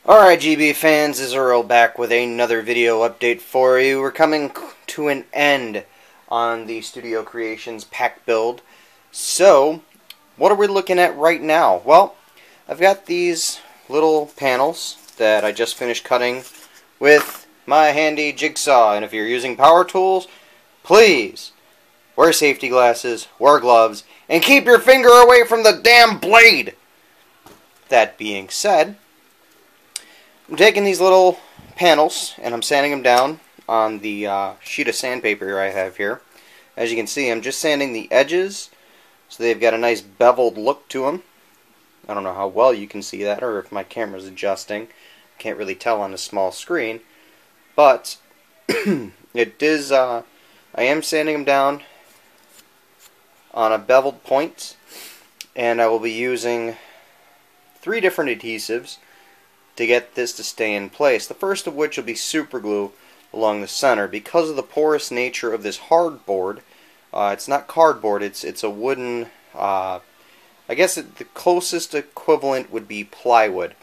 Alright, GB fans, this is Earl back with another video update for you. We're coming to an end on the Studio Creations pack build. So, what are we looking at right now? Well, I've got these little panels that I just finished cutting with my handy jigsaw. And if you're using power tools, please wear safety glasses, wear gloves, and keep your finger away from the damn blade! That being said, I'm taking these little panels and I'm sanding them down on the sheet of sandpaper I have here. As you can see, I'm just sanding the edges so they've got a nice beveled look to them. I don't know how well you can see that or if my camera's adjusting. Can't really tell on a small screen. But it is, I am sanding them down on a beveled point, and I will be using 3 different adhesives to get this to stay in place. The first of which will be super glue along the center. Because of the porous nature of this hardboard, it's not cardboard, it's a wooden, I guess the closest equivalent would be plywood.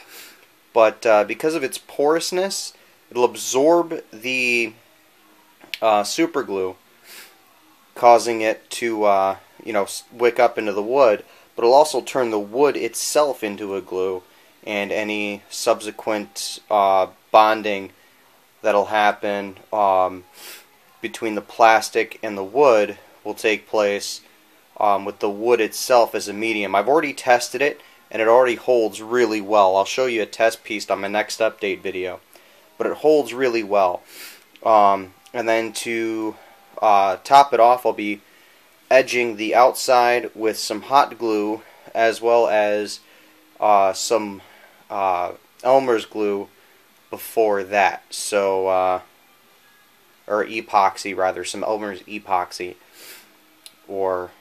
But because of its porousness, it'll absorb the super glue, causing it to wick up into the wood, but it'll also turn the wood itself into a glue, and any subsequent bonding that'll happen between the plastic and the wood will take place with the wood itself as a medium. I've already tested it and it already holds really well. I'll show you a test piece on my next update video, but it holds really well. And then to top it off, I'll be edging the outside with some hot glue as well as some Elmer's glue before that. So, or epoxy rather, some Elmer's epoxy, or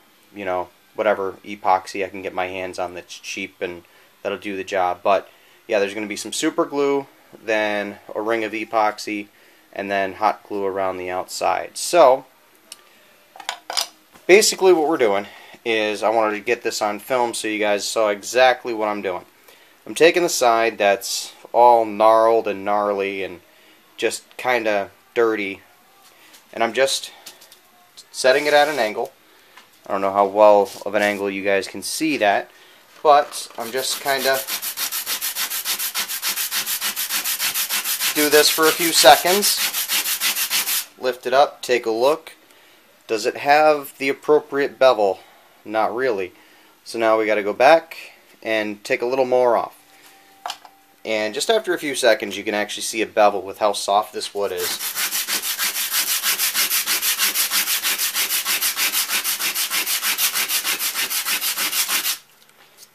whatever epoxy I can get my hands on that's cheap and that'll do the job. But yeah, there's going to be some super glue, then a ring of epoxy, and then hot glue around the outside. So basically what we're doing is I wanted to get this on film so you guys saw exactly what I'm doing. I'm taking the side that's all gnarled and gnarly and just kind of dirty, and I'm just setting it at an angle. I don't know how well of an angle you guys can see that, but I'm just kind of do this for a few seconds. Lift it up, take a look. Does it have the appropriate bevel? Not really. So now we got to go back and take a little more off. And just after a few seconds you can actually see a bevel with how soft this wood is.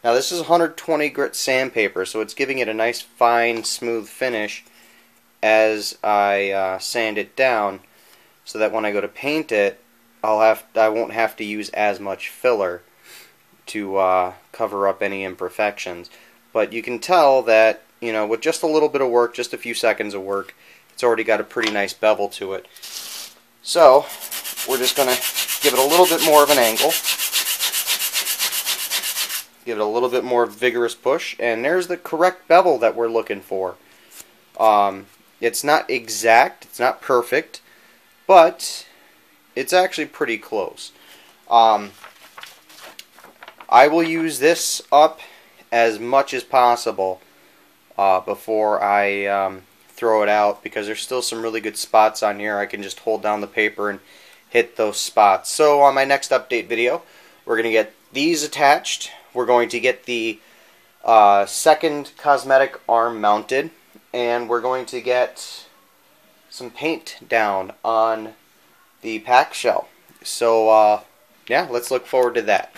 Now this is 120 grit sandpaper, so it's giving it a nice fine smooth finish as I sand it down, so that when I go to paint it I won't have to use as much filler to cover up any imperfections. But you can tell that, with just a little bit of work, just a few seconds of work, it's already got a pretty nice bevel to it. So we're just going to give it a little bit more of an angle, give it a little bit more vigorous push, and there's the correct bevel that we're looking for. It's not exact, it's not perfect, but it's actually pretty close. I will use this up as much as possible before I throw it out, because there's still some really good spots on here. I can just hold down the paper and hit those spots. So on my next update video, we're going to get these attached. We're going to get the second cosmetic arm mounted, and we're going to get some paint down on the pack shell. So yeah, let's look forward to that.